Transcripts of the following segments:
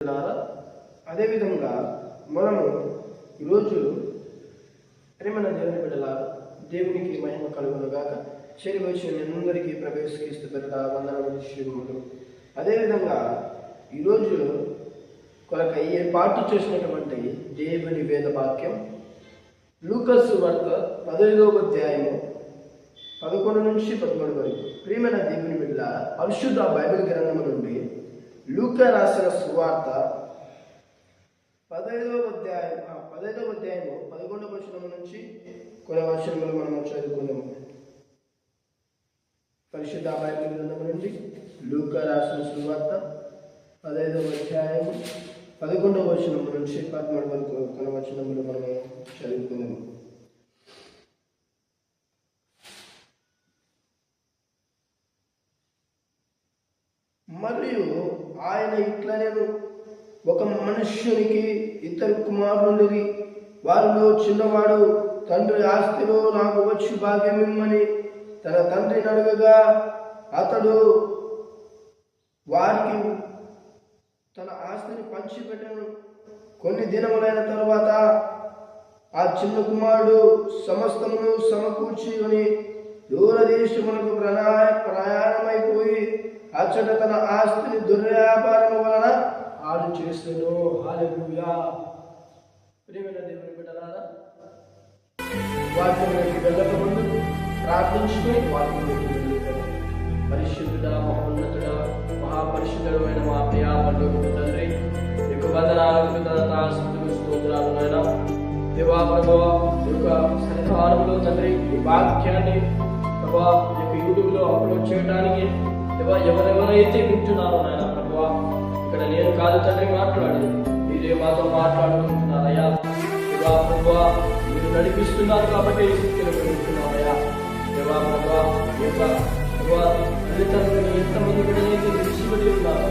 బిడ్డలారా, అదేవిధంగా మనము ఈరోజు ప్రేమన దేవుని బిడ్డలారా, దేవునికి మహిమ కలుగునుగాక. చేరి వచ్చిన అందరికీ ప్రవేశిస్తూ పెద్ద వందనములు శ్రీములు. అదేవిధంగా ఈరోజు కొరకు పాటు చేసినటువంటి దేవుని వేద వాక్యం లూకా సువార్త 15వ అధ్యాయము 11 నుంచి 13 వరకు. ప్రియమైన దేవుని బిడ్డ, పరిశుద్ధ బైబిల్ గ్రంథము నుండి లూకా రాసిన సువార్త 15వ అధ్యాయము 11వ వచనం నుంచి కొన్ని వచనములు మనం చదువుకుందాము. పరిశుద్ధ బైబిల్ గ్రంథము నుండి లూకా రాసిన సువార్త 15వ అధ్యాయము 11వ వచనం నుంచి 13 వరకు కొన్ని వచనములు మనం చదువుకుందాము. మరియు ఆయన ఇట్లనేను, ఒక మనుష్యునికి 2 కుమారులుండిరి. వారిలో చిన్నవాడు, తండ్రి ఆస్తిలో నాకు వచ్చి భాగ్యమిమ్మని తన తండ్రిని అడగగా, అతడు వారికి తన ఆస్తిని పంచిపెట్టను. కొన్ని దినములైన తరువాత ఆ చిన్న కుమారుడు సమస్తమును సమకూర్చి దూరదేశమునకు ప్రయాణమైపోయి అచ్చట తన ఆస్తిని దుర్వ్యాపారం వలన ఆడు చేస్తాను. హల్లెలూయా. ప్రియమైన దేవుని బిడ్డలారా, వాక్యంలోకి వెళ్ళక ముందు ప్రార్థించుకొని వాక్యంలోకి వెళ్ళారు. పరిశుద్ధుడా, మహోన్నతుడా, మహాపరిశుద్ధుడు అయిన మా ప్రియా పరలోకపు తండ్రి, మీకు వందనాలు, కృతజ్ఞతాస్తుతులు, స్తోత్రాలు నాయనా. దేవా ప్రభువా, ఈ యొక్క సన్నిధానంలో తండ్రి ఈ వాక్యాన్ని ప్రభువా ఈ యొక్క యూట్యూబ్లో అప్లోడ్ చేయడానికి దేవా ఎవరెవరైతే వింటున్నారో నాయన ప్రభువా, ఇక్కడ నేను కాదు తండ్రి మాట్లాడేది, మీరే మాతో మాట్లాడుకుంటున్నారయ్యా. దేవా ప్రభువా, మీరు నడిపిస్తున్నారు కాబట్టి ఈ స్థితిలో వింటున్నారయ్యా. దేవా ప్రభువా, ఈ యొక్క ప్రభువా తల్లిదండ్రులను ఎంతమంది బిడ్డలైతే విడిచిపెట్టి ఉన్నారు,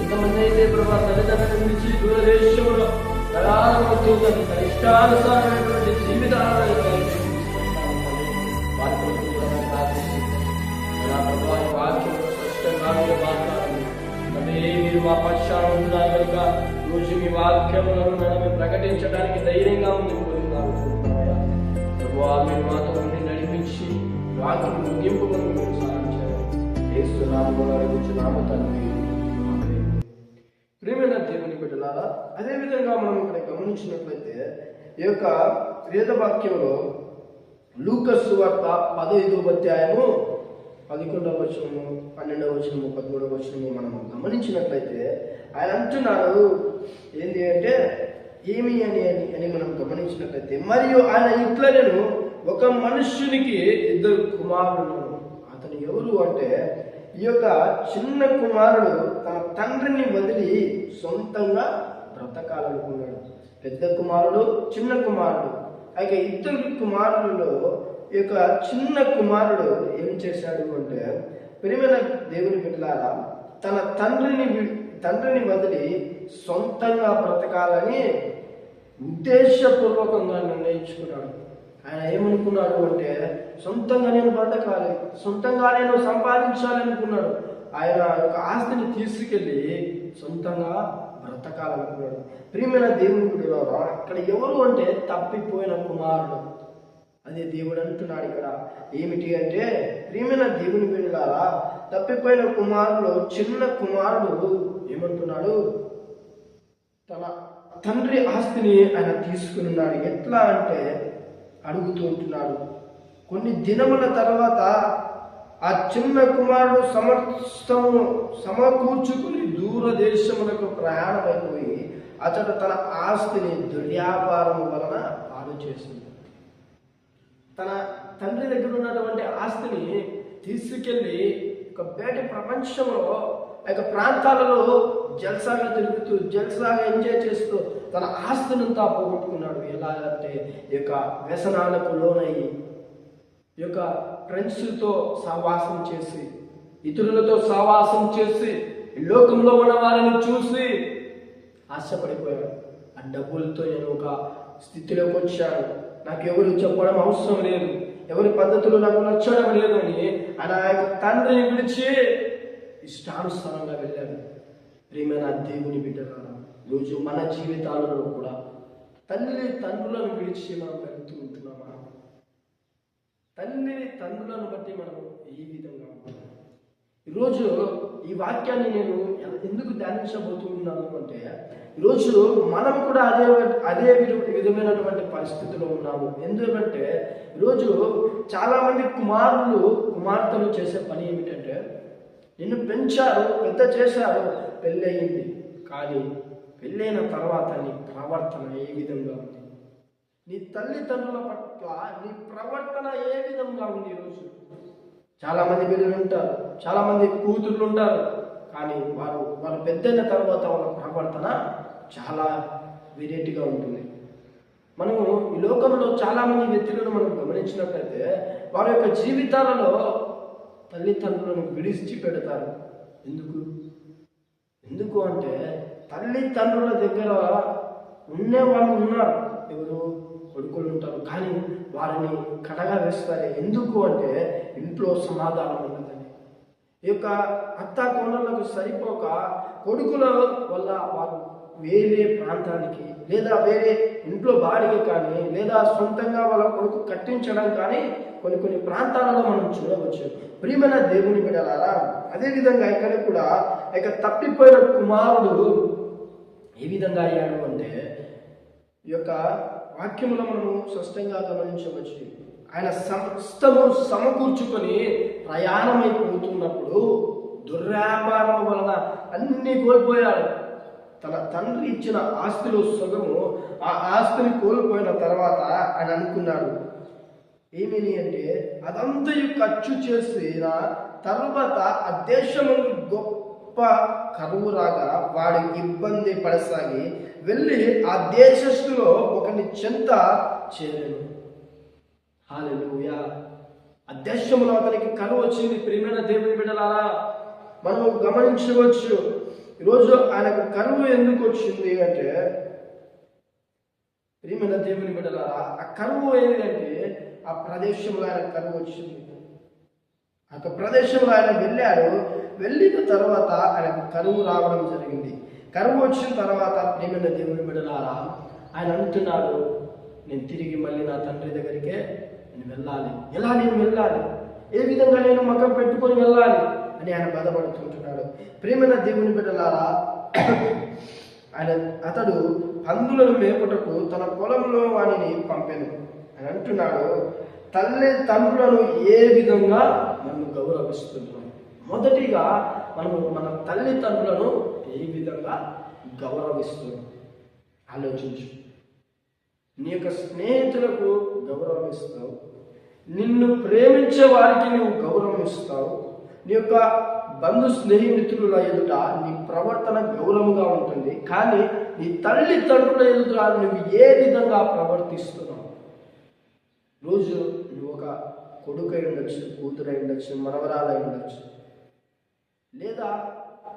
ఎంతమంది అయితే ప్రభా తల్లిదండ్రులను విడిచి దూరదేశంలో ప్రయాణమవుతుందని తన ఇష్టానుసారమైనటువంటి జీవితాలను వాక్యంలో స్పష్టంగా మీరు మాట్లాడాలి. అదే మీరు మా పక్షాలు ఉంటున్నారు కనుక రోజు మీ వాక్యములను మేము ప్రకటించడానికి ధైర్యంగా ముందుకు పోతున్నారు. ప్రభువా, మీరు మాతో ఉండి నడిపించి వాక్యం ముగింపు మీరు సాధించారు. యేసునామములో తండ్రి. ప్రియమైన దేవుని బిడ్డలారా, అదేవిధంగా మనం ఇక్కడ గమనించినట్లయితే ఈ యొక్క వేదవాక్యంలో లూకా సువార్త 15వ అధ్యాయము 11వ వచనము, 12వ వచనము, 13వ వచనము మనం గమనించినట్లయితే ఆయన అంటున్నాడు ఏంటి అంటే ఏమి అని మనం గమనించినట్లయితే, మరియు ఆయన ఇట్లనేను, ఒక మనుష్యునికి 2 కుమారులు. అతను ఎవరు అంటే ఈ యొక్క చిన్న కుమారుడు తన తండ్రిని వదిలి సొంతంగా బ్రతకాలనుకున్నాడు. పెద్ద కుమారుడు, చిన్న కుమారుడు. అయితే 2 కుమారులలో ఈ యొక్క చిన్న కుమారుడు ఏం చేశాడు అంటే, ప్రియమైన దేవుని బిడ్డలారా, తన తండ్రిని వదిలి సొంతంగా బ్రతకాలని ఉద్దేశపూర్వకంగా నిర్ణయించుకున్నాడు. ఆయన ఏమనుకున్నాడు అంటే, సొంతంగా నేను బ్రతకాలి, సొంతంగా నేను సంపాదించాలి అనుకున్నాడు. ఆయన యొక్క ఆస్తిని తీసుకెళ్ళి సొంతంగా బ్రతకాలనుకున్నాడు. ప్రియమైన దేవుని బిడ్డలారా, ఇక్కడ ఎవరు అంటే తప్పిపోయిన కుమారుడు. అదే దేవుడు అంటున్నాడు ఇక్కడ ఏమిటి అంటే, ప్రియమైన దేవుని బిడ్డలారా, తప్పిపోయిన కుమారుడు చిన్న కుమారుడు ఏమంటున్నాడు, తన తండ్రి ఆస్తిని ఆయన తీసుకుని ఉన్నాడు. ఎట్లా అంటే అడుగుతూ ఉంటున్నాడు. కొన్ని దినముల తర్వాత ఆ చిన్న కుమారుడు సమస్తము సమకూర్చుకుని దూరదేశములకు ప్రయాణమైపోయి అతడు తన ఆస్తిని దుర్వ్యాపారం వలన పాడు చేసింది. తన తండ్రి దగ్గర ఉన్నటువంటి ఆస్తిని తీసుకెళ్ళి ఒక బయట ప్రపంచంలో ప్రాంతాలలో జల్సాగా తిరుగుతూ జల్సాగా ఎంజాయ్ చేస్తూ తన ఆస్తినంతా పోగొట్టుకున్నాడు. ఎలా అంటే ఈ యొక్క వ్యసనాలకు లోనయ్యి, ఈ యొక్క ఫ్రెండ్స్తో సహవాసం చేసి, ఇతరులతో సహవాసం చేసి, ఈ లోకంలో ఉన్న వారిని చూసి ఆశపడిపోయాడు. ఆ డబ్బులతో నేను ఒక స్థితిలోకి వచ్చాను, నాకు ఎవరు చెప్పడం అవసరం లేదు, ఎవరి పద్ధతులు నాకు నచ్చడం లేదు అని ఆయన యొక్క తండ్రిని విడిచి ఇష్టానుసారంగా వెళ్ళాడు. ప్రియమైన దేవుని బిడ్డలారా, ఈరోజు మన జీవితాలలో కూడా తండ్రులను విడిచి మనం వెళ్తూ ఉంటున్నామా? తండ్రులను బట్టి మనం ఏ విధంగా ఉంటున్నాం? ఈరోజు ఈ వాక్యాన్ని నేను ఎందుకు ధ్యానించబోతున్నాను అంటే, ఈరోజు మనం కూడా అదే విధమైనటువంటి పరిస్థితిలో ఉన్నాము. ఎందుకంటే ఈరోజు చాలా మంది కుమార్తెలు చేసే పని ఏమిటంటే, నిన్ను పెంచారు, పెద్ద చేశారు, పెళ్ళయింది, కానీ పెళ్ళైన తర్వాత నీ ప్రవర్తన ఏ విధంగా ఉంది? నీ తల్లిదండ్రుల పట్ల నీ ప్రవర్తన ఏ విధంగా ఉంది? ఈరోజు చాలా మంది బిడ్డలు ఉంటారు, చాలా మంది కూతుర్లు ఉంటారు, కానీ వాళ్ళ పెద్దయిన తర్వాత వాళ్ళ ప్రవర్తన చాలా వెరైటీగా ఉంటుంది. మనము ఈ లోకంలో చాలా మంది వ్యక్తులను మనం గమనించినట్లయితే వారి యొక్క జీవితాలలో తల్లిదండ్రులను విడిచి పెడతారు. ఎందుకు అంటే తల్లిదండ్రుల దగ్గర ఉండే వాళ్ళు ఉన్నారు, ఎవరు కొడుకులు ఉంటారు, కానీ వారిని కడగా వేస్తారు. ఎందుకు అంటే ఇంట్లో సమాధానం ఉండదని. ఈ యొక్క అత్త కోడళ్లకు సరిపోక కొడుకుల వల్ల వారు వేరే ప్రాంతానికి లేదా వేరే ఇంట్లో బాడికి కానీ లేదా సొంతంగా వాళ్ళ కొడుకు కట్టించడం కానీ కొన్ని ప్రాంతాలలో మనం చూడవచ్చు. ప్రియమైన దేవుని బిడ్డలారా, అదేవిధంగా ఇక్కడ కూడా ఇక తప్పిపోయిన కుమారుడు ఏ విధంగా అయ్యాడు అంటే, ఈ యొక్క వాక్యములో మనము స్పష్టంగా గమనించవచ్చు. ఆయన సమస్తము సమకూర్చుకొని ప్రయాణమైపోతున్నప్పుడు దుర్వ్యాపారం వలన అన్ని కోల్పోయాడు. తన తండ్రి ఇచ్చిన ఆస్తిలో సగము ఆ ఆస్తిని కోల్పోయిన తర్వాత ఆయన అనుకున్నాడు ఏమిని అంటే, అదంతయు ఖర్చు చేసిన తర్వాత ఆ దేశమును గొప్ప కరువు రాగా వాడి ఇబ్బంది పడసాగి వెళ్ళి ఆ దేశస్తులో ఒకని చెంత చేరాను. హల్లెలూయా. ఆ దేశంలో అతనికి కరువు వచ్చింది. ప్రియమైన దేవుని బిడ్డలారా, మనం గమనించవచ్చు. ఈరోజు ఆయనకు కరువు ఎందుకు వచ్చింది అంటే, ప్రియమైన దేవుని బిడ్డలారా, ఆ కరువు ఏంటంటే ఆ ప్రదేశంలో ఆయన కరువు వచ్చింది. ఆ ప్రదేశంలో ఆయన వెళ్ళాడు. వెళ్ళిన తర్వాత ఆయనకు కరువు రావడం జరిగింది. కరువు వచ్చిన తర్వాత ప్రియమైన దేవుని బిడ్డలారా, ఆయన అంటున్నాడు, నేను తిరిగి మళ్ళీ నా తండ్రి దగ్గరికే నేను వెళ్ళాలి. ఎలా నేను వెళ్ళాలి? ఏ విధంగా నేను మకం పెట్టుకొని వెళ్ళాలి అని ఆయన బాధపడుతుంటున్నాడు. ప్రియమైన దేవుని బిడ్డలారా, అతడు పందులను మేపుటకు తన పొలంలో వానిని పంపాను అని అంటున్నాడు. తల్లిదండ్రులను ఏ విధంగా మనం గౌరవిస్తున్నాం? మొదటిగా మనము మన తల్లిదండ్రులను ఏ విధంగా గౌరవిస్తున్నాం ఆలోచించు. నీ యొక్క స్నేహితులకు గౌరవం ఇస్తావు, నిన్ను ప్రేమించే వారికి నువ్వు గౌరవం ఇస్తావు, నీ యొక్క బంధు స్నేహితుల ఎదుట నీ ప్రవర్తన గౌరవంగా ఉంటుంది. కానీ నీ తల్లిదండ్రుల ఎదుట నువ్వు ఏ విధంగా ప్రవర్తిస్తున్నావు? రోజు నువ్వు ఒక కొడుకు అయి ఉండొచ్చు, కూతురు అయి ఉండొచ్చు, మనవరాలు అయి ఉండొచ్చు, లేదా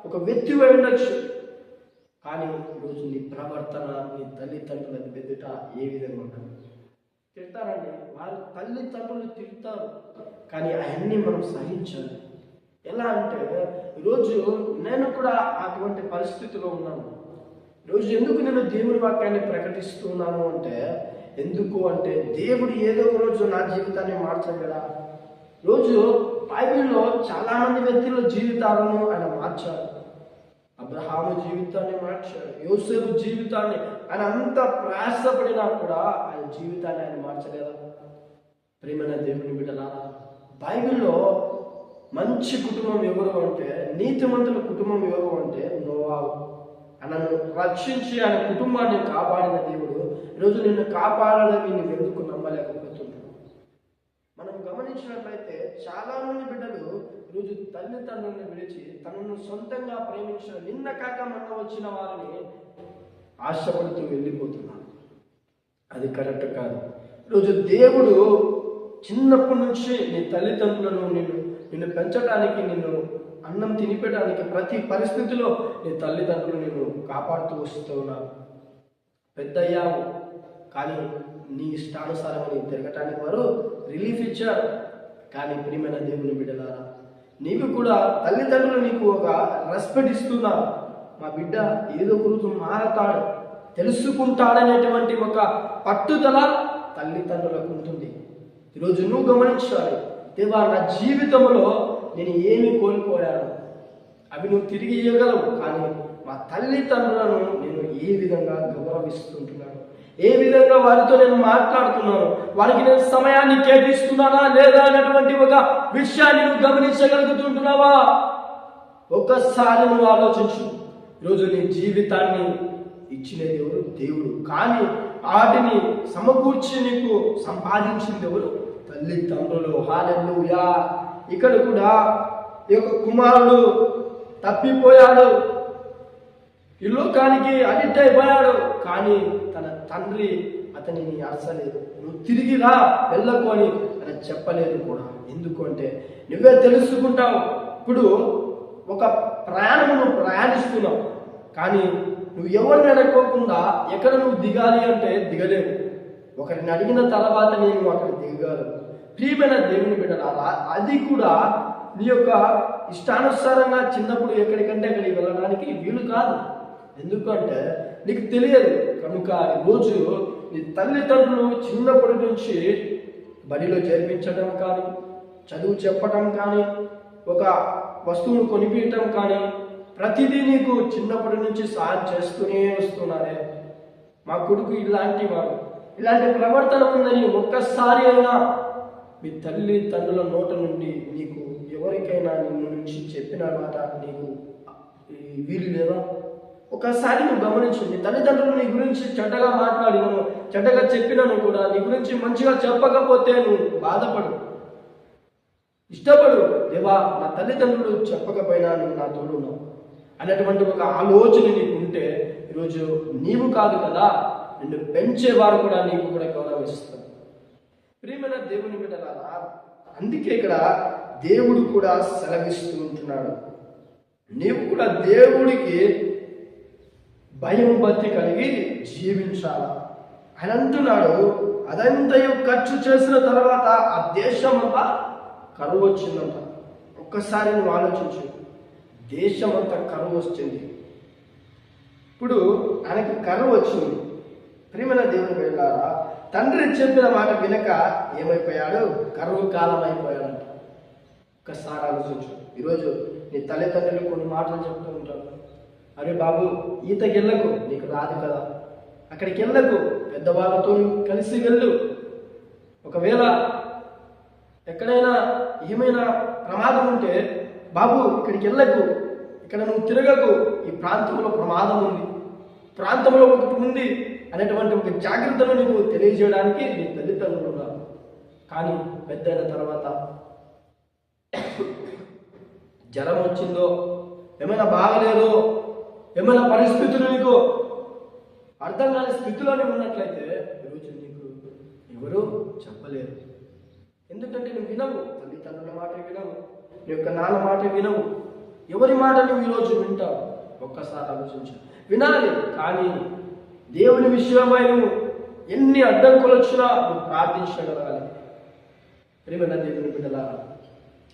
ఒక వ్యక్తి అయి ఉండొచ్చు, కానీ ఈరోజు నీ ప్రవర్తన నీ తల్లిదండ్రుల ఎదుట ఏ విధంగా ఉంటుంది? తిడతారండి, వారి తల్లిదండ్రులు తిడతారు, కానీ అవన్నీ మనం సహించాలి. ఎలా అంటే, ఈరోజు నేను కూడా అటువంటి పరిస్థితిలో ఉన్నాను. ఈరోజు ఎందుకు నేను దేవుని వాక్యాన్ని ప్రకటిస్తున్నాను అంటే, దేవుడు ఏదో ఒక రోజు నా జీవితాన్ని మార్చగలరా? రోజు బైబిల్లో చాలా మంది వ్యక్తుల జీవితాలను ఆయన మార్చారు. అబ్రహాము జీవితాన్ని మార్చాడు, యోసేపు జీవితాన్ని, ఆయన అంత ప్రయాసపడినా కూడా ఆయన జీవితాన్ని ఆయన మార్చలేదా? ప్రియమైన దేవుని బిడ్డలారా, బైబిల్లో మంచి కుటుంబం ఎవరు అంటే, నీతిమంతుల కుటుంబం ఎవరు అంటే నోవాహు. ఆయనను రక్షించి ఆయన కుటుంబాన్ని కాపాడిన దేవుడు ఈరోజు నిన్ను కాపాడడం నువ్వు ఎందుకు నమ్మలేకపోతున్నావు? మనం గమనించినట్లయితే చాలా మంది బిడ్డలు ఈరోజు తల్లిదండ్రులను విడిచి తనను సొంతంగా ప్రేమించిన నిన్న కాక మొన్న వచ్చిన వారిని ఆశపడుతూ వెళ్ళిపోతున్నారు. అది కరెక్ట్ కాదు. ఈరోజు దేవుడు చిన్నప్పటి నుంచి నీ తల్లిదండ్రులను నిన్ను పెంచడానికి, నిన్ను అన్నం తినిపెట్టడానికి ప్రతి పరిస్థితిలో నీ తల్లిదండ్రులు నిన్ను కాపాడుతూ వస్తూ ఉన్నారు. పెద్దయ్యావు, కానీ నీ ఇష్టానుసారం నీ తిరగటానికి వారు రిలీఫ్ ఇచ్చారు. కానీ ప్రియమైన దేవుని బిడ్డలారా, నీవు కూడా తల్లిదండ్రులు నీకు ఒక రెస్పెక్ట్ ఇస్తున్నారు. మా బిడ్డ ఏదో గురుతు మారతాడు, తెలుసుకుంటాడనేటువంటి ఒక పట్టుదల తల్లిదండ్రులకు ఉంటుంది. ఈరోజు నువ్వు గమనించాలి, దేవా నా జీవితంలో నేను ఏమి కోల్పోయాను, అవి నువ్వు తిరిగి ఇవ్వగలవు, కానీ మా తల్లిదండ్రులను నేను ఏ విధంగా గౌరవిస్తుంటున్నాను, ఏ విధంగా వారితో నేను మాట్లాడుతున్నాను, వారికి నేను సమయాన్ని కేటాయిస్తున్నానా లేదా అనేటువంటి ఒక విషయాన్ని నువ్వు గమనించగలుగుతుంటున్నావా? ఒక్కసారి నువ్వు ఆలోచించు. ఈరోజు నీ జీవితాన్ని ఇచ్చినది ఎవరు? దేవుడు. కానీ వాటిని సమకూర్చి నీకు సంపాదించింది ఎవరు? తల్లిదండ్రులు. హల్లెలూయా. ఇక్కడ కూడా ఈ యొక్క కుమారుడు తప్పిపోయాడు, ఈ లోకానికి అడిక్ట్ అయిపోయాడు, కానీ తన తండ్రి అతనిని అరసలేదు, నువ్వు తిరిగి రా వెళ్ళకు అని అని చెప్పలేదు కూడా. ఎందుకంటే నువ్వే తెలుసుకుంటావు. ఇప్పుడు ఒక ప్రయాణము ప్రయాణిస్తున్నావు, కానీ నువ్వు ఎవరిని అడగకుండా ఎక్కడ నువ్వు దిగాలి అంటే దిగలేవు. ఒకరిని అడిగిన తర్వాత నేను అక్కడ దిగగలను. ప్రియమైన దేవుని బిడ్డలారా, అది కూడా నీ యొక్క ఇష్టానుసారంగా చిన్నప్పుడు ఎక్కడికంటే అక్కడికి వెళ్ళడానికి వీలు కాదు. ఎందుకంటే నీకు తెలియదు కనుక ఈరోజు నీ తల్లిదండ్రులు చిన్నప్పటి నుంచి బడిలో చేర్పించడం కానీ, చదువు చెప్పడం కానీ, ఒక వస్తువును కొనిపించడం కానీ, ప్రతిదీ నీకు చిన్నప్పటి నుంచి సాయం చేస్తూనే వస్తున్నారే. మా కొడుకు ఇలాంటి వాడు, ఇలాంటి ప్రవర్తన ఉందని ఒక్కసారి అయినా మీ తల్లిదండ్రుల నోట నుండి నీకు ఎవరికైనా నిన్ను నుంచి చెప్పిన మాట నీకు వీలు లేదా? ఒకసారి నువ్వు గమనించు. నీ తల్లిదండ్రులు నీ గురించి చెడ్డగా మాట్లాడినను, చెడ్డగా చెప్పినను కూడా నీ గురించి మంచిగా చెప్పకపోతే నువ్వు బాధపడు, ఇష్టపడు. దేవా నా తల్లిదండ్రులు చెప్పకపోయినా నువ్వు నా తోడున్నావు అనేటువంటి ఒక ఆలోచన నీకు ఉంటే ఈరోజు నీవు కాదు కదా, నిన్ను పెంచేవారు కూడా నీకు కూడా గౌరవిస్తారు. ప్రియమైన దేవుని బిడ్డలారా, అందుకే ఇక్కడ దేవుడు కూడా సెలవిస్తూ ఉంటున్నాడు, నీవు కూడా దేవుడికి భయం భక్తి కలిగి జీవించాల. ఆయన అంటున్నాడు, అదంతయు ఖర్చు చేసిన తర్వాత ఆ దేశం అంతా కరువు వచ్చిందంట. ఒక్కసారి నువ్వు ఆలోచించు, దేశం అంతా కరువు వచ్చింది. ఇప్పుడు ఆయనకి కరువు వచ్చింది. ప్రియమైన దేవుని బిడ్డలారా, తండ్రి చెప్పిన మాట వినక ఏమైపోయాడు? కరువు కాలం అయిపోయాడంట. ఒక్కసారి ఆలోచించు. ఈరోజు నీ తల్లిదండ్రులు కొన్ని మాటలు చెప్తూ ఉంటారు, అరే బాబు ఈతకి వెళ్ళకు, నీకు రాదు కదా, అక్కడికి వెళ్ళకు, పెద్దవాళ్ళతో కలిసి వెళ్ళు, ఒకవేళ ఎక్కడైనా ఏమైనా ప్రమాదం ఉంటే బాబు ఇక్కడికి వెళ్ళకు, ఇక్కడ నువ్వు తిరగకు, ఈ ప్రాంతంలో ప్రమాదం ఉంది, ప్రాంతంలో ఒకటి ఉంది అనేటువంటి ఒక జాగ్రత్తను నీకు తెలియజేయడానికి నీ తల్లిదండ్రులు ఉన్నారు. కానీ పెద్దయిన తర్వాత జ్వరం వచ్చిందో, ఏమైనా బాగలేదో, ఏమైనా పరిస్థితులు నీకు అర్థం కాని స్థితిలోనే ఉన్నట్లయితే ఈరోజు నీకు ఎవరు చెప్పలేరు. ఎందుకంటే నువ్వు వినవు, తల్లిదండ్రుల మాట వినవు, నీ యొక్క నాన్న మాట వినవు, ఎవరి మాట నువ్వు ఈరోజు వింటావు? ఒక్కసారి ఆలోచించు. వినాలి, కానీ దేవుని విషయమై నువ్వు ఎన్ని అడ్డంకులు వచ్చినా నువ్వు ప్రార్థించగలగాలి. ప్రియమైన దేవుని బిడ్డలారా,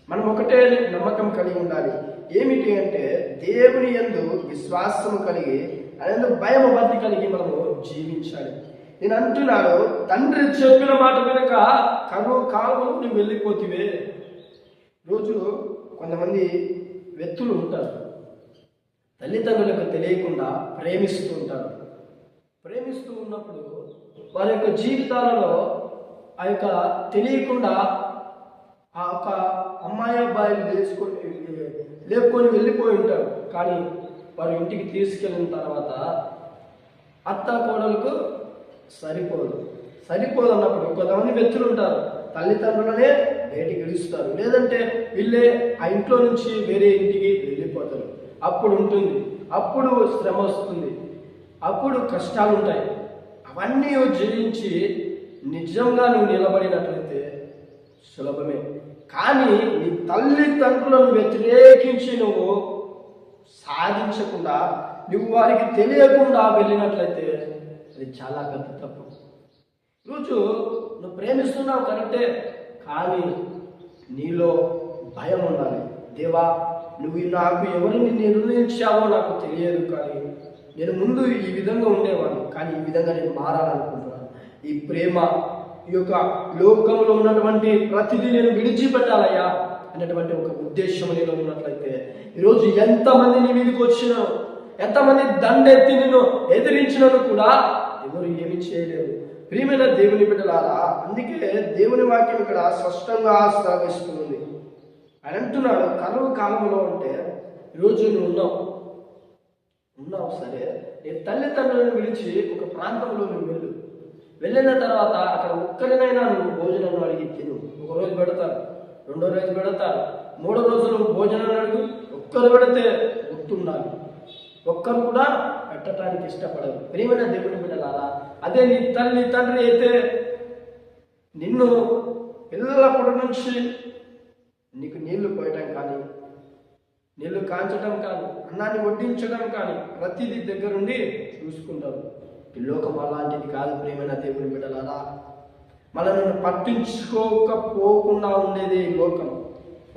మనం ఒకటే నమ్మకం కలిగి ఉండాలి. ఏమిటి అంటే దేవుని యందు విశ్వాసము కలిగి, ఆయన భయం భక్తి కలిగి మనము జీవించాలి. నేను అంటున్నాడు, తండ్రి చెప్పిన మాట వెనుక కరువు కాలంలో నువ్వు వెళ్ళిపోతివే. రోజు కొంతమంది వ్యక్తులు ఉంటారు, తల్లిదండ్రులకు తెలియకుండా ప్రేమిస్తూ ఉంటారు. ప్రేమిస్తూ ఉన్నప్పుడు వారి యొక్క జీవితాలలో ఆ యొక్క తెలియకుండా ఆ ఒక అమ్మాయి అబ్బాయిలు లేపుకొని వెళ్ళిపోయి ఉంటారు. కానీ వారు ఇంటికి తీసుకెళ్ళిన తర్వాత అత్త కోడలకు సరిపోదు అన్నప్పుడు కొంతమంది వ్యక్తులు ఉంటారు, తల్లిదండ్రులనే బయటికి ఇడుస్తారు, లేదంటే వీళ్ళే ఆ ఇంట్లో నుంచి వేరే ఇంటికి వెళ్ళిపోతారు. అప్పుడు ఉంటుంది, అప్పుడు శ్రమ వస్తుంది, అప్పుడు కష్టాలు ఉంటాయి. అవన్నీ జయించి నిజంగా నువ్వు నిలబడినట్లయితే సులభమే. కానీ నీ తల్లిదండ్రులను వ్యతిరేకించి నువ్వు సాధించకుండా, నువ్వు వారికి తెలియకుండా వెళ్ళినట్లయితే అది చాలా పెద్ద తప్పు. ఈరోజు నువ్వు ప్రేమిస్తున్నావు కరెక్టే, కానీ నీలో భయం ఉండాలి. దేవా నువ్వు నాకు ఎవరిని నిర్ణయించావో నాకు తెలియదు, కానీ నేను ముందు ఈ విధంగా ఉండేవాడు, కానీ ఈ విధంగా నేను మారాలనుకుంటున్నాను. ఈ ప్రేమ, ఈ యొక్క లోకంలో ఉన్నటువంటి ప్రతిదీ నేను విడిచిపెట్టాలయ్యా అనేటువంటి ఒక ఉద్దేశం నేను ఉన్నట్లయితే ఈరోజు ఎంతమంది నీ మీదకి వచ్చినా, ఎంతమంది దండెత్తి నిన్ను ఎదిరించినను కూడా ఎవరు ఏమి చేయలేరు. ప్రియమైన దేవుని బిడ్డలారా, అందుకే దేవుని వాక్యం ఇక్కడ స్పష్టంగా స్థాపిస్తుంది. ఆయన అంటున్నాడు, కరువు కాలంలో అంటే ఈరోజు నువ్వు ఉన్నావు సరే, నీ తల్లిదండ్రులను విడిచి ఒక ప్రాంతంలో నువ్వు వెళ్ళిన తర్వాత అక్కడ ఒక్కరినైనా నువ్వు భోజనం అడిగి తిను. ఒక రోజు పెడతారు, రెండో రోజు పెడతారు, మూడో రోజు నువ్వు భోజనం అడుగు. ఒక్కరు పెడితే గుర్తుండాలి, ఒక్కరు కూడా పెట్టడానికి ఇష్టపడరు. ప్రియమైన దేవుని బిడ్డలారా, అదే నీ తల్లి తండ్రి అయితే నిన్ను పిల్లలప్పటి నుంచి నీకు నీళ్లు పోయటం కానీ, నీళ్లు కాంచడం కానీ, అన్నాన్ని వడ్డించడం కానీ ప్రతిదీ దగ్గరుండి చూసుకుంటారు. ఈ లోకం అలాంటిది కాదు. ప్రియమైన దేవుని బిడ్డలారా, మనల్ని పట్టించుకోకపోకుండా ఉండేది ఈ లోకం.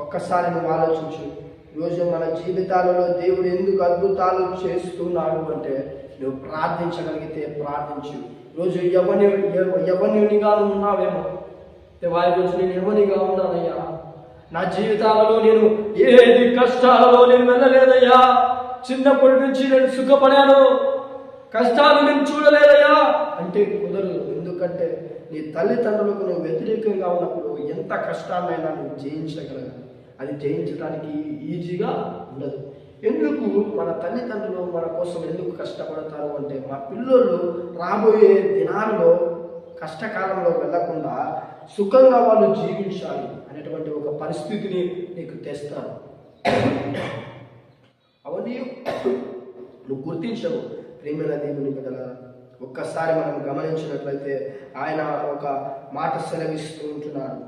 ఒక్కసారి నువ్వు ఆలోచించు. ఈరోజు మన జీవితాలలో దేవుడు ఎందుకు అద్భుతాలు చేస్తున్నాడు అంటే నువ్వు ప్రార్థించగలిగితే ప్రార్థించు. ఈరోజు యవనిగా ఉన్నావేమో, దేవాయి రోజు నేను యవనిగా ఉన్నానయ్యా, నా జీవితాలలో నేను ఏది కష్టాలలో నేను వెళ్ళలేదయ్యా, చిన్నప్పటి నుంచి నేను సుఖపడాను, కష్టాలు నేను చూడలేదయ్యా అంటే కుదరదు. ఎందుకంటే నీ తల్లిదండ్రులకు నువ్వు వ్యతిరేకంగా ఉన్నప్పుడు ఎంత కష్టాన్నైనా నువ్వు జయించగలగాలి. అది జయించడానికి ఈజీగా ఉండదు. ఎందుకు మన తల్లిదండ్రులు మన కోసం ఎందుకు కష్టపడతారు అంటే, మా పిల్లలు రాబోయే దినాల్లో కష్టకాలంలో వెళ్లకుండా సుఖంగా వాళ్ళు జీవించాలి అనేటువంటి ఒక పరిస్థితిని నీకు తెస్తారు. అవన్నీ నువ్వు గుర్తించవు. ప్రేమైన దేవుని బిడ్డలారా, ఒక్కసారి మనం గమనించినట్లయితే ఆయన ఒక మాట సెలవిస్తూ ఉంటున్నాడు.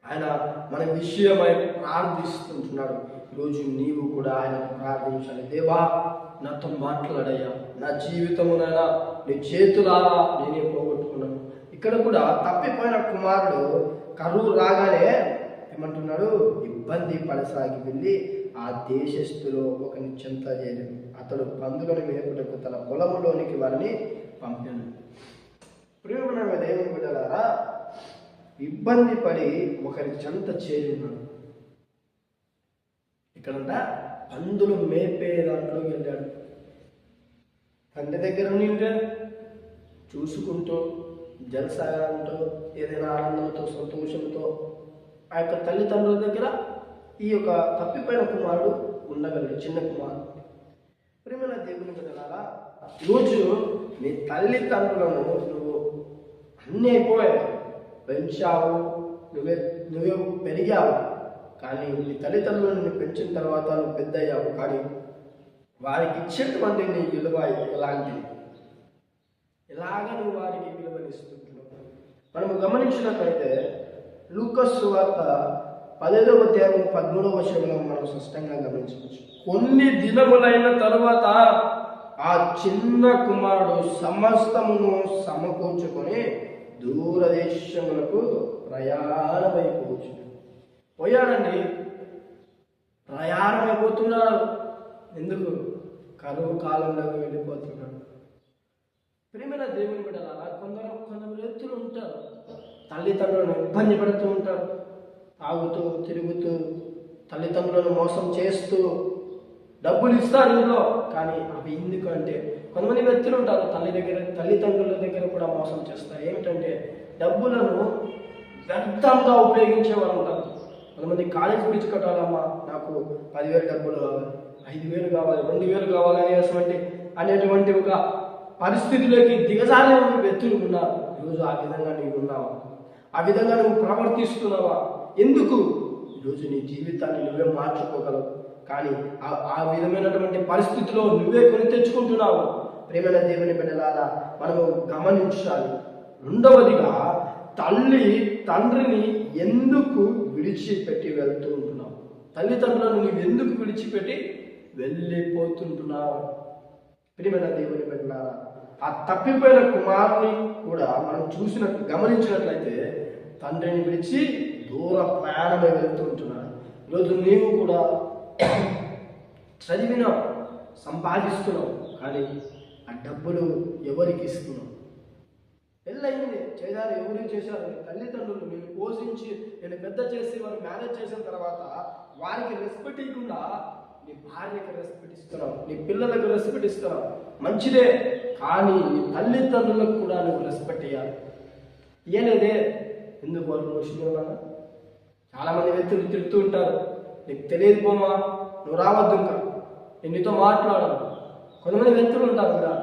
ఆయన మన విషయమై ప్రార్థిస్తుంటున్నాడు. ఈరోజు నీవు కూడా ఆయన ప్రార్థించాలి. దేవా, నాతో మాట్లాడయ్యా, నా జీవితమునైనా నీ చేతులారా నేనే పోగొట్టుకున్నాను. ఇక్కడ కూడా తప్పిపోయిన కుమారుడు కరువు రాగానే ఏమంటున్నాడు, ఇబ్బంది పడసాగి వెళ్ళి ఆ దేశస్థులో ఒకరిని చెంత చేయలేదు. అతడు పందులను మేపుటకు తన పొలములోనికి వారిని పంపాను. ప్రియమైన దేవుని బిడ్డలారా, ఇబ్బంది పడి ఒకరి చెంత చేరి ఉన్నాడు. ఇక్కడంట పందులు మేపే దాంట్లోకి వెళ్ళాడు. తండ్రి దగ్గర ఉంటే చూసుకుంటూ జలసాగా ఉంటూ ఏదైనా ఆనందంతో సంతోషంతో ఆ యొక్క తల్లిదండ్రుల దగ్గర ఈ యొక్క తప్పిపోయిన కుమారుడు ఉండగలడు, చిన్న కుమారుడు. ప్రియమైన దేవుని బిడ్డలారా, ఈరోజు నీ తల్లిదండ్రులను నువ్వు అన్నీ అయిపోయావు, పెంచావు, నువ్వే పెరిగావు, కానీ నీ తల్లిదండ్రులను నువ్వు పెంచిన తర్వాత నువ్వు పెద్ద అయ్యావు. కానీ వారికి ఇచ్చేటువంటి నీ విలువ ఎలాంటిది, ఎలాగా నువ్వు వారికి విలువనిస్తుంటున్నావు. మనము గమనించినట్లయితే లూకాసు సువార్త 15వ అధ్యాయం 13వ వచనంలో మనం స్పష్టంగా గమనించవచ్చు. కొన్ని దినములైన తరువాత ఆ చిన్న కుమారుడు సమస్తమును సమకూర్చుకొని దూరదేశములకు ప్రయాణమైపోవచ్చు. పోయాడండి, ప్రయాణమైపోతున్నాడు. ఎందుకు? కరువు కాలంలోకి వెళ్ళిపోతున్నాడు. ప్రియమైన దేవుని బిడ్డలారా, కొందరు వ్యక్తులు ఉంటారు, తల్లిదండ్రులను ఇబ్బంది పెడుతూ ఉంటారు, తాగుతూ తిరుగుతూ తల్లిదండ్రులను మోసం చేస్తూ డబ్బులు ఇస్తారు ఇంట్లో. కానీ అవి ఎందుకంటే కొంతమంది వ్యక్తులు ఉంటారు తల్లిదండ్రుల దగ్గర కూడా మోసం చేస్తారు. ఏమిటంటే డబ్బులను వ్యర్థంగా ఉపయోగించే వాళ్ళు ఉంటారు. కొంతమంది కాలేజ్ ఫీజు కట్టాలమ్మా, నాకు 10,000 డబ్బులు కావాలి, 5,000 కావాలి, 2,000 కావాలి అనేటువంటి ఒక పరిస్థితిలోకి దిగజారే వ్యక్తులు ఉన్నారు. ఈరోజు ఆ విధంగా నీవు ఉన్నావా? ఆ విధంగా నువ్వు ప్రవర్తిస్తున్నావా? ఎందుకు? ఈరోజు నీ జీవితాన్ని నువ్వే మార్చుకోగలవు, కానీ ఆ విధమైనటువంటి పరిస్థితిలో నువ్వే కొని తెచ్చుకుంటున్నావు. ప్రియమైన దేవుని బిడ్డలారా, మనము గమనించాలి. రెండవదిగా, తల్లి తండ్రిని ఎందుకు విడిచిపెట్టి వెళ్తూ ఉంటున్నావు? తల్లిదండ్రులను నువ్వు ఎందుకు విడిచిపెట్టి వెళ్ళిపోతుంటున్నావు? ప్రియమైన దేవుని బిడ్డలారా, ఆ తప్పిపోయిన కుమారుని కూడా మనం గమనించినట్లయితే తండ్రిని విడిచి దూర ప్రయాణమే వెళ్తూ ఉంటున్నాడు. ఈరోజు నీవు కూడా చదివినాం, సంపాదిస్తున్నాం, కానీ ఆ డబ్బులు ఎవరికి ఇస్తున్నాం? పెళ్ళయింది, చేయాలి, ఎవరు చేశారు? తల్లిదండ్రులు నేను పోషించి నేను పెద్ద చేసి వారు మేనేజ్ చేసిన తర్వాత వారికి రెస్పెక్ట్ ఇవ్వకుండా నీ భార్యకి రెస్పెక్ట్ ఇస్తున్నావు, నీ పిల్లలకు రెస్పెక్ట్ ఇస్తున్నావు, మంచిదే. కానీ నీ తల్లిదండ్రులకు కూడా నువ్వు రెస్పెక్ట్ ఇవ్వాలి. ఇయ్యలేదే, ఎందుకు? వాళ్ళు ముస్లింలు చాలా మంది వ్యక్తులు తిడుతూ ఉంటారు, నీకు తెలియదు పోమా, నువ్వు రావద్దు, ఇంకా నేను నీతో మాట్లాడాలి. కొంతమంది వ్యక్తులు ఉంటారు కదా,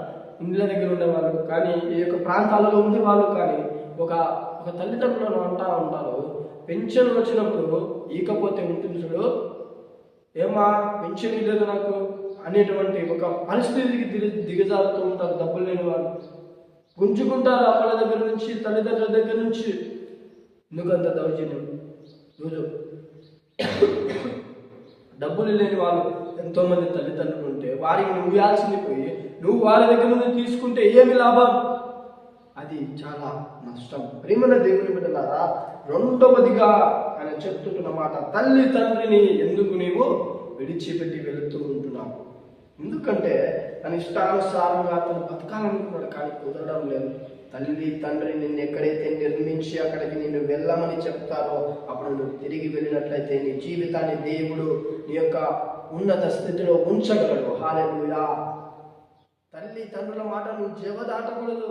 ఇండ్ల దగ్గర ఉండేవాళ్ళు, కానీ ఈ యొక్క ప్రాంతాలలో ఉండేవాళ్ళు, కానీ ఒక ఒక తల్లిదండ్రులను అంటా ఉంటారు, పెన్షన్ వచ్చినప్పుడు ఈకపోతే ఉంటుంది చూడు, ఏమా పెన్షన్ లేదు నాకు అనేటువంటి ఒక పరిస్థితికి దిగజారుతూ ఉంటారు. డబ్బులు లేని వాళ్ళు గుంజుకుంటారు అమ్మల దగ్గర నుంచి, తల్లిదండ్రుల దగ్గర నుంచి. ఎందుకంత దౌర్జన్యం? రోజు డబ్బులు లేని వాళ్ళు ఎంతో మంది తల్లిదండ్రులు ఉంటే వారికి నువ్వు ఇవ్వాల్సింది పోయి నువ్వు వాళ్ళ దగ్గర నుండి తీసుకుంటే ఏమి లాభం? అది చాలా నష్టం. ప్రేమల దేవుని బిడ్డలారా, రెండవదిగా ఆయన చెప్తున్న మాట, తల్లి తండ్రిని ఎందుకు నీవు విడిచిపెట్టి వెళుతూ ఉంటున్నావు? ఎందుకంటే తన ఇష్టానుసారంగా అతను బతకాలనుకున్నాడు, కానీ కుదరడం లేదు. తల్లి తండ్రి నిన్ను ఎక్కడైతే నిర్మించి అక్కడికి నిన్ను వెళ్ళమని చెప్తారో అప్పుడు నువ్వు తిరిగి వెళ్ళినట్లయితే నీ జీవితాన్ని దేవుడు నీ యొక్క ఉన్నత స్థితిలో ఉంచగలడు. హల్లెలూయా. తల్లి తండ్రుల మాట నువ్వు జవదాటకూడదు.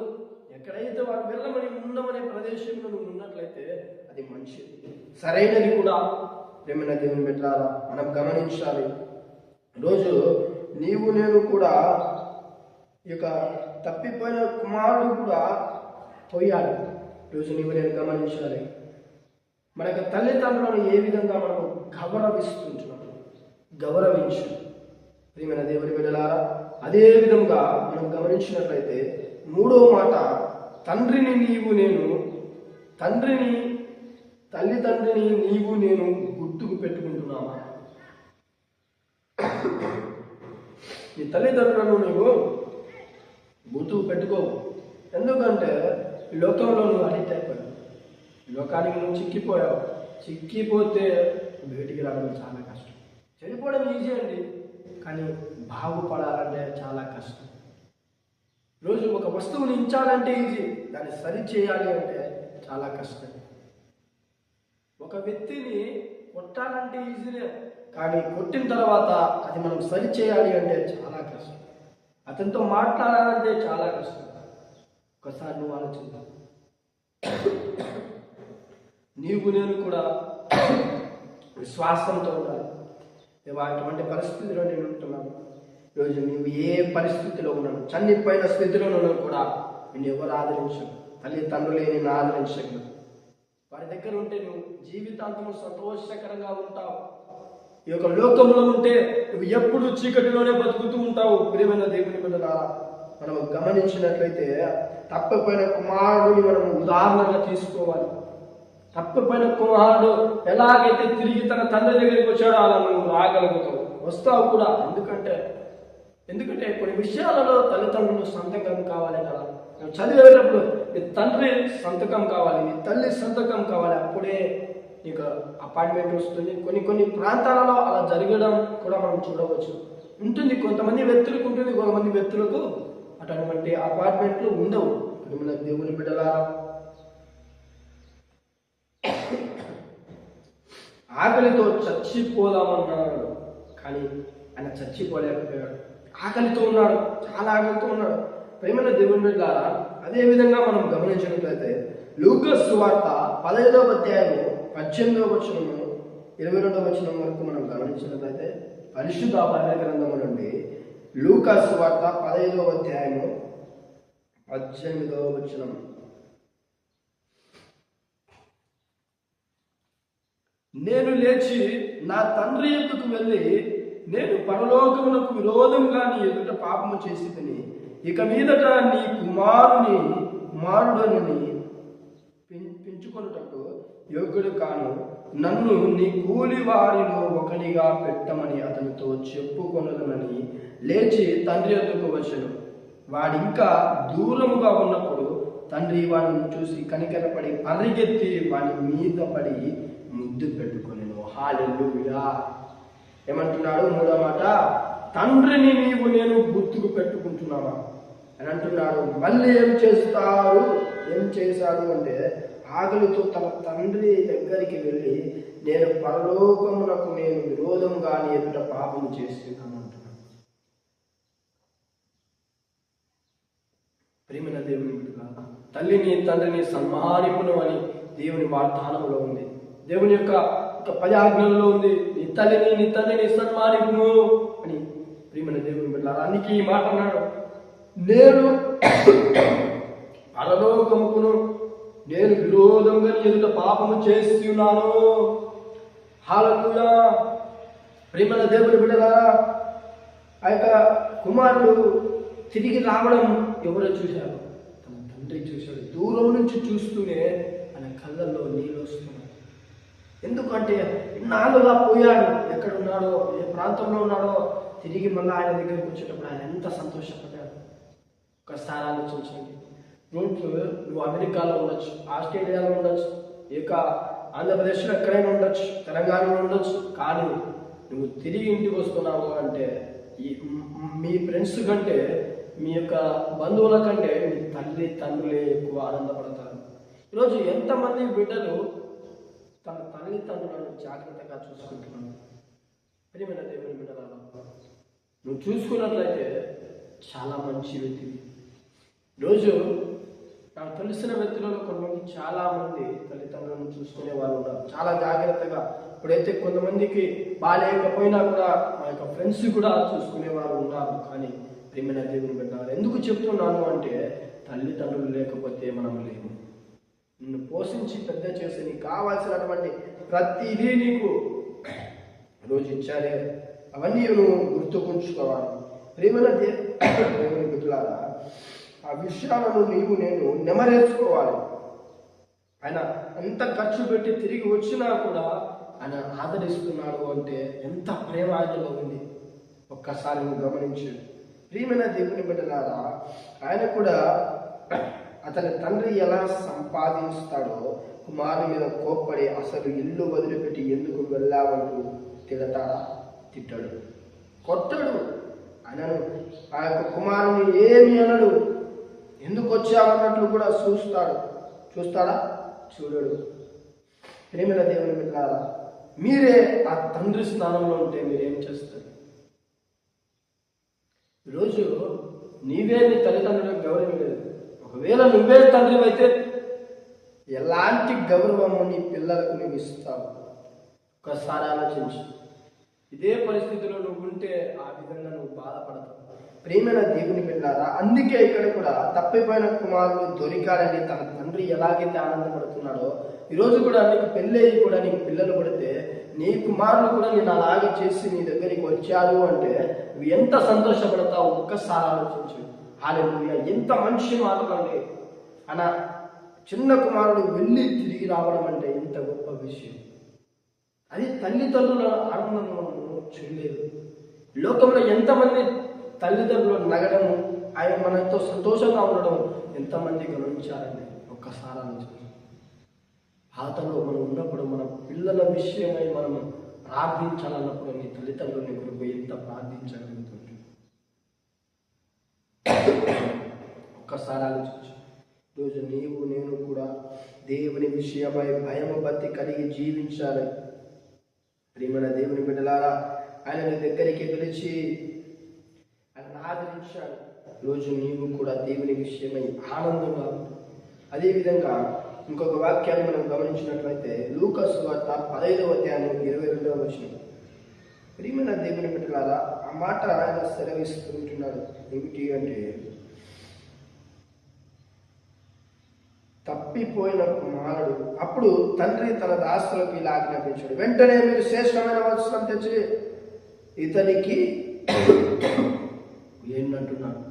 ఎక్కడైతే వారు వెళ్ళమని ఉండమనే ప్రదేశంలో నువ్వు ఉన్నట్లయితే అది మంచిది, సరైనది కూడా. ప్రేమైన దేవుని బిడ్డలారా, మనం గమనించాలి. రోజు నీవు నేను కూడా ఈ యొక్క తప్పిపోయిన కుమారుడు కూడా పోయాడు. రోజు నీవు నేను గమనించాలి. మన యొక్క తల్లిదండ్రులను ఏ విధంగా మనం గౌరవించు. ప్రియమైన దేవుని బిడ్డలారా, అదే విధంగా మనం గమనించినట్లయితే మూడో మాట, తండ్రిని తల్లిదండ్రిని నీవు నేను గుర్తుకు పెట్టుకుంటున్నావా? నీ తల్లిదండ్రులను నీవు గుర్తుకు పెట్టుకోవు. ఎందుకంటే ఈ లోకంలో నువ్వు అడిక్ట్ అయిపోయావు, ఈ లోకానికి నువ్వు చిక్కిపోయావు. చిక్కిపోతే బయటికి రావడం చాలా కష్టం. చెడిపోవడం ఈజీ అండి, కానీ బాగుపడాలంటే చాలా కష్టం. రోజు ఒక వస్తువుని ఉంచాలంటే ఈజీ, దాన్ని సరి చేయాలి అంటే చాలా కష్టం. ఒక వ్యక్తిని కొట్టాలంటే ఈజీనే, కానీ కొట్టిన తర్వాత అది మనం సరి చేయాలి అంటే చాలా కష్టం. అతనితో మాట్లాడాలంటే చాలా కష్టం. ఒకసారి నువ్వు ఆలోచించు. నీవు నేను కూడా విశ్వాసంతో ఉండాలి. అటువంటి పరిస్థితిలో నేను ఉంటున్నాను. ఈరోజు నువ్వు ఏ పరిస్థితిలో ఉన్నాను, చనిపోయిన స్థితిలో ఉన్నాను కూడా నిన్ను ఎవరు ఆదరించు. తల్లిదండ్రులే నిన్ను ఆదరించగలరు. వారి దగ్గర ఉంటే నువ్వు జీవితాంతము సంతోషకరంగా ఉంటావు. ఈ యొక్క లోకంలో ఉంటే నువ్వు ఎప్పుడు చీకటిలోనే బతుకుతూ ఉంటావు. ప్రియమైన దేవుని బిడ్డలారా, మనం గమనించినట్లయితే తప్పిపోయిన కుమారుడిని మనం ఉదాహరణగా తీసుకోవాలి. తప్పిపోయిన కుమారుడు ఎలాగైతే తిరిగి తన తండ్రి దగ్గరికి వచ్చాడో అలా నువ్వు రాగలుగుతావు, వస్తావు కూడా. ఎందుకంటే కొన్ని విషయాలలో తల్లిదండ్రులు సంతకం కావాలి కదా. నువ్వు చదివేటప్పుడు నీ తండ్రి సంతకం కావాలి, నీ తల్లి సంతకం కావాలి, అప్పుడే నీకు అపాయింట్మెంట్ వస్తుంది. కొన్ని ప్రాంతాలలో అలా జరగడం కూడా మనం చూడవచ్చు. ఉంటుంది, కొంతమంది వ్యక్తులకు ఉంటుంది, కొంతమంది వ్యక్తులకు అటువంటి అపార్ట్మెంట్లు ఉండవు. మన దేవుని బిడ్డలారా, ఆకలితో చచ్చిపోదామన్నాడు, కానీ ఆయన చచ్చిపోలేకపోయాడు. ఆకలితో ఉన్నాడు, చాలా ఆకలితో ఉన్నాడు. ప్రేమైన దేవుని బిడ్డలారా, అదే విధంగా మనం గమనించినట్లయితే లూకా సువార్త 15వ అధ్యాయము 18వ వచనము 22వ వచనం వరకు మనం గమనించినట్లయితే పరిశుద్ధ బైబిల్ గ్రంథము నుండి లూకా సువార్త 15వ అధ్యాయము 18వ వచనం. నేను లేచి నా తండ్రి యొద్దకు వెళ్ళి, నేను పరలోకమునకు విరోధంగా నీ ఎదుట పాపము చేసి తిని, ఇక మీదట నీ కుమారుడని పెంచుకొనుటకు యోగ్యుడు కాను, నన్ను నీ కూలి వారిలో ఒకనిగా పెట్టమని అతనితో చెప్పుకొనదనని లేచి తండ్రి యొద్దకు వచ్చెను. వాడింకా దూరముగా ఉన్నప్పుడు తండ్రి వాడిని చూసి కనికరపడి పరిగెత్తి వాడి మీద పడి ముద్దు పెట్టుకొనెను. హల్లెలూయా. ఏమంటున్నాడు? మూడో మాట, తండ్రిని నేను గుర్తుకు పెట్టుకుంటున్నావా అని అంటున్నాడు. మళ్ళీ ఏం చేశాడు అంటే ఆకలితో తన తండ్రి దగ్గరికి వెళ్ళి, నేను పరలోకమునకు విరోధంగా నీ ఎదుట పాపము చేస్తున్నాను అంటున్నాడు. ప్రియమైన దేవుని బిడ్డలారా, తల్లిని తండ్రిని సన్మానింపును అని దేవుని వాగ్దానములో ఉంది. దేవుని యొక్క 10 ఆజ్ఞలలో ఉంది, నీ తల్లిని నీ తండ్రిని సన్మానింపును అని. ప్రియమైన దేవుని బిడ్డలారా, అందుకే ఈ మాట అన్నాడు, నేను పరలోకముకును విరోధంగా నీ ఎదుట పాపము చేసి ఉన్నాను. హల్లెలూయా. ప్రియమైన దేవుని బిడ్డలారా, ఆ యొక్క కుమారుడు తిరిగి రావడం ఎవరో చూశారు? తన తండ్రి చూశాడు. దూరం నుంచి చూస్తూనే ఆయన కళ్ళల్లో నీళ్ళు వస్తున్నాయి. ఎందుకంటే ఇన్నాళ్ళుగా పోయాడు, ఎక్కడున్నాడో, ఏ ప్రాంతంలో ఉన్నాడో, తిరిగి మళ్ళీ ఆయన దగ్గరికి వచ్చేటప్పుడు ఆయన ఎంత సంతోషపడ్డాడు. ఒకసారి ఆలోచించండి. నువ్వు అమెరికాలో ఉండొచ్చు, ఆస్ట్రేలియాలో ఉండొచ్చు, ఇక ఆంధ్రప్రదేశ్లో ఎక్కడైనా ఉండొచ్చు, తెలంగాణలో ఉండొచ్చు, కానీ నువ్వు తిరిగి ఇంటికి వస్తున్నావు అంటే మీ ఫ్రెండ్స్ కంటే, మీ యొక్క బంధువుల కంటే మీ తల్లి తండ్రులే ఎక్కువ ఆనందపడతారు. ఈరోజు ఎంతమంది బిడ్డలు తన తల్లిదండ్రులను జాగ్రత్తగా చూసుకుంటున్నాను. ప్రియమైన దేవుని బిడ్డలారా, నువ్వు చూసుకున్నట్లయితే చాలా మంచి వ్యక్తి. రోజు నాకు తెలిసిన వ్యక్తులలో కొంతమంది చాలా మంది తల్లిదండ్రులను చూసుకునే వాళ్ళు ఉన్నారు, చాలా జాగ్రత్తగా. ఇప్పుడైతే కొంతమందికి బాగాలేకపోయినా కూడా మా యొక్క ఫ్రెండ్స్ కూడా చూసుకునేవారు ఉన్నారు. కానీ ప్రియమైన దేవుని బిడ్డలారా, ఎందుకు చెప్తున్నాను అంటే తల్లిదండ్రులు లేకపోతే మనం లేము. నిన్ను పోషించి పెద్ద చేసి నీకు కావాల్సినటువంటి ప్రతిదీ నీకు రోజు ఇచ్చారే, అవన్నీ నువ్వు గుర్తుకుంచుకోవాలి. ప్రియమైన దేవుని బిడ్డలారా, ఆ విషయాలను నేను నెమరేసుకోవాలి. ఆయన ఎంత ఖర్చు పెట్టి తిరిగి వచ్చినా కూడా ఆయన ఆదరిస్తున్నాడు అంటే ఎంత ప్రేమ ఆయనలో ఉంది. ఒక్కసారి నువ్వు గమనించు. ప్రియమైన దేవుని బిడ్డలారా, ఆయన కూడా అతని తండ్రి ఎలా సంపాదిస్తాడో కుమారుని మీద కోప్పడి అసలు ఇల్లు వదిలిపెట్టి ఎందుకు వెళ్ళావంటూ తిడతాడా? తిట్టాడు, కొట్టడు. ఆయనను ఆ యొక్క కుమారుని ఏమి అనడు. ఎందుకు వచ్చావన్నట్లు కూడా చూస్తాడా? చూడడు. ప్రేమైన దేవుని బిడ్డలారా, మీరే ఆ తండ్రి స్థానంలో ఉంటే మీరేం చేస్తారు? ఈరోజు నీవే నీ తల్లిదండ్రులకు గౌరవం లేదు. ఒకవేళ నువ్వే తండ్రి అయితే ఎలాంటి గౌరవము నీ పిల్లలకు నువ్వు ఇస్తావు? ఒకసారి ఆలోచించు. ఇదే పరిస్థితిలో నువ్వు ఉంటే ఆ విధంగా నువ్వు బాధపడతావు. ప్రియమైన దేవుని బిడ్డలారా, అందుకే ఇక్కడ కూడా తప్పిపోయిన కుమారుడు దొరికాడని తన తండ్రి ఎలాగైతే ఆనందపడుతున్నాడో, ఈరోజు కూడా నీకు పెళ్ళి అయ్యి కూడా నీకు పిల్లలు పడితే నీ కుమారులు కూడా నేను అలాగే చేసి నీ దగ్గరికి వచ్చారు అంటే నువ్వు ఎంత సంతోషపడతావు? ఒక్కసారి ఆలోచించు. హల్లెలూయా. ఎంత మంచి మాటలండి. అన్న చిన్న కుమారుడు వెళ్ళి తిరిగి రావడం అంటే ఎంత గొప్ప విషయం. అది తల్లిదండ్రుల ఆనందంలో చూడలేదు. లోకంలో ఎంతమంది తల్లిదండ్రులు నగడము, ఆయన మనతో సంతోషంగా ఉండడం ఎంతమంది గమనించారండి? ఒక్కసారి ఆలోచించు. పాతలో మనం ఉన్నప్పుడు మన పిల్లల విషయమై మనం ప్రార్థించాలన్నప్పుడు నీ తల్లిదండ్రులని కొరకు ఎంత ప్రార్థించగలుగుతుంది? ఒక్కసారి ఆలోచించు. ఈరోజు నీవు నేను కూడా దేవుని విషయమై భయము భక్తి కలిగి జీవించాలి. ప్రియమైన దేవుని బిడ్డలారా, ఆయన దగ్గరికి పిలిచి ఆయన ఆదరించాడు. ఈరోజు నీవు కూడా దేవుని విషయమై ఆనందంగా. అదేవిధంగా ఇంకొక వాక్యాన్ని మనం గమనించినట్లయితే లూకా సువార్త 15వ అధ్యాయం 22వ వచనం. ప్రియమైన దేవుని బిడ్డలారా, ఆ మాట ఆయన సెలవిస్తుంటున్నాడు. ఏమిటి అంటే, తప్పిపోయిన కుమారుడు అప్పుడు తండ్రి తన దాసులకు ఇలా ఆజ్ఞాపించాడు, వెంటనే మీరు శ్రేష్టమైన వస్త్రం తెచ్చి ఇతనికి ఏంటంటున్నాడు?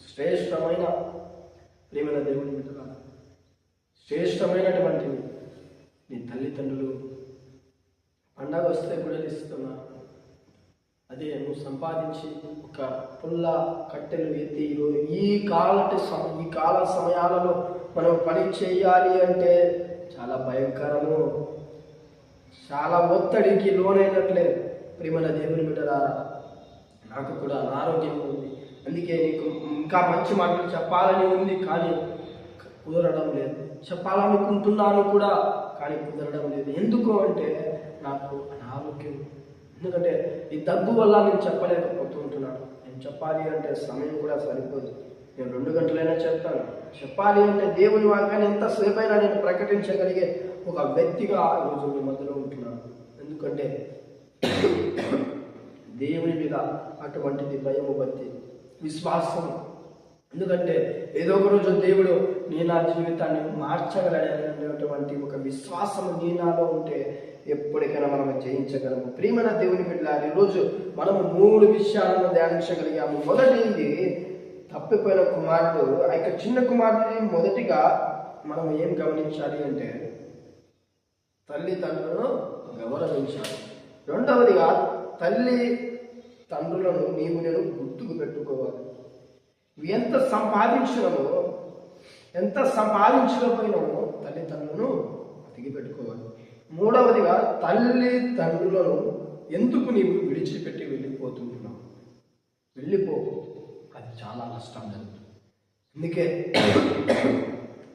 శ్రేష్టమైన, ప్రియమైన దేవుని బిడ్డలారా, శ్రేష్టమైనటువంటివి నీ తల్లిదండ్రులు పండగ వస్తే కూడా ఇస్తున్నారు. అదే నువ్వు సంపాదించి ఒక పుల్ల కట్టెలు ఎత్తి ఈ కాల సమయాలలో మనం పని చేయాలి అంటే చాలా భయంకరము, చాలా ఒత్తిడికి లోనైనట్లే ప్రియమైన దేవుని బిడ్డలారా. నాకు కూడా అనారోగ్యం ఉంది, అందుకే నీకు ఇంకా మంచి మాటలు చెప్పాలని ఉంది, కానీ కుదరడం లేదు. చెప్పాలనుకుంటున్నాను కూడా, కానీ కుదరడం లేదు. ఎందుకు అంటే నాకు అనారోగ్యం. ఎందుకంటే ఈ దగ్గు వల్ల నేను చెప్పలేకపోతూ ఉంటున్నాను. నేను చెప్పాలి అంటే సమయం కూడా సరిపోదు. నేను 2 గంటలైనా చెప్తాను. చెప్పాలి అంటే దేవుని వాక్యాన్ని ఎంతసేపు అయినా నేను ప్రకటించగలిగే ఒక వ్యక్తిగా ఈరోజు మీ మధ్యలో ఉంటున్నాను. ఎందుకంటే దేవుని మీద అటువంటిది భయము, భక్తి, విశ్వాసం. ఎందుకంటే ఏదో ఒక రోజు దేవుడు నా జీవితాన్ని మార్చగలడనేటువంటి ఒక విశ్వాసం నాలో ఉంటే ఎప్పటికైనా మనం జయించగలము. ప్రియమైన దేవుని బిడ్డలారా, ఈరోజు మనము 3 విషయాలను ధ్యానించగలిగాము. మొదటిది తప్పిపోయిన కుమారుడు. ఆ యొక్క చిన్న కుమారుడిని మొదటిగా మనం ఏం గమనించాలి అంటే తల్లిదండ్రులను గౌరవించాలి. రెండవదిగా తల్లి తండ్రులను నేను గుర్తుకు పెట్టుకోవాలి. ఎంత సంపాదించకపోయినామో తల్లిదండ్రులను అతికి పెట్టుకోవాలి. మూడవదిగా తల్లిదండ్రులను ఎందుకు నీవు విడిచిపెట్టి వెళ్ళిపోతున్నావు? వెళ్ళిపో, అది చాలా నష్టం జరుగుతుంది. అందుకే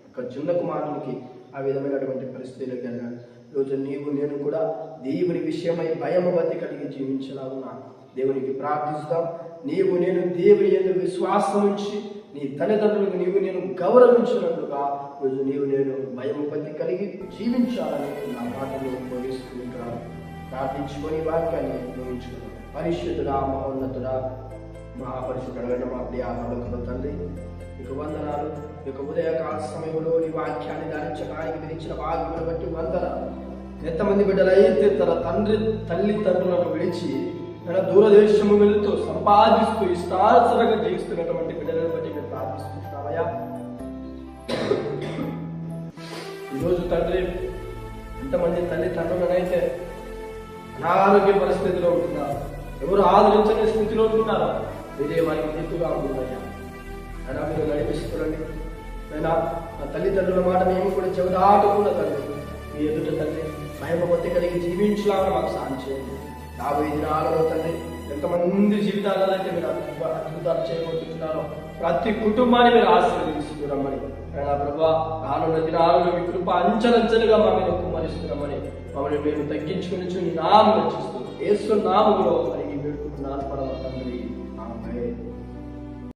ఒక చిన్న కుమారునికి ఆ విధమైనటువంటి పరిస్థితులు కలిగాను. ఈరోజు నేను కూడా దేవుని విషయమై భయము భక్తి కలిగి జీవించలాగున్నా దేవునికి ప్రార్థిస్తాం. నేను దేవుని యందు విశ్వాసం ఉంచి నీ తల్లిదండ్రులకు నేను గౌరవించినట్లుగా ఈరోజు నేను భయము భక్తి కలిగి జీవించాలని నా మాటలు ఉపయోగిస్తూ ఉంటాను. ప్రార్థించుకొని వాక్యాన్ని ఉపయోగించుకున్నాను. పరిశుద్ధుడా, మహోన్నతుడా, మహాపరిశుద్ధుడైన మా ప్రియ పరలోకపు తండ్రి, నీకు వందనాలు. నీకు ఉదయకాల సమయంలో నీ వాక్యాన్ని ధ్యానించడానికి విధించిన భాగ్యమును బట్టి వందనాలు. ఎంతమంది బిడ్డలైతే తన తల్లిదండ్రులను విడిచి తన దూరదేశము వెళుతూ సంపాదిస్తూ ఇష్టానుసారంగా జీవిస్తున్నటువంటి బిడ్డలను బట్టి మేము ప్రార్థిస్తున్నామయ్యా. ఈరోజు తండ్రి, ఎంతమంది తల్లిదండ్రులనైతే అనారోగ్య పరిస్థితిలో ఉంటున్నారు, ఎవరు ఆదరించని స్థితిలో ఉంటున్నారో మీరే వారికి దిక్కుగా ఉంటుందయ్యా. అయినా మీరు నడిపిస్తున్నాండి. అయినా నా తల్లిదండ్రుల మాట మేము కూడా చెవిదాటకుండా తండ్రి, మీ ఎదుట తండ్రి భయభక్తి కలిగి జీవించలాగా మాకు సాయం చేయండి. 50 దినాలలో తండ్రి ఎంతమంది జీవితాలలో అయితే మీరు అద్భుతాలు చేయబోతున్నారో ప్రతి కుటుంబాన్ని మీరు ఆశీర్వదిస్తున్నామని, అయినా ప్రభా రానున్న దినాలలో మీ కృప అంచెలంచెలుగా మా మీద కుమ్మరిస్తున్నామని మమ్మల్ని మేము తగ్గించుకుని నీ నామం రక్షిస్తూ యేసు నామములో అడిగి వేడుకుంటున్నాను.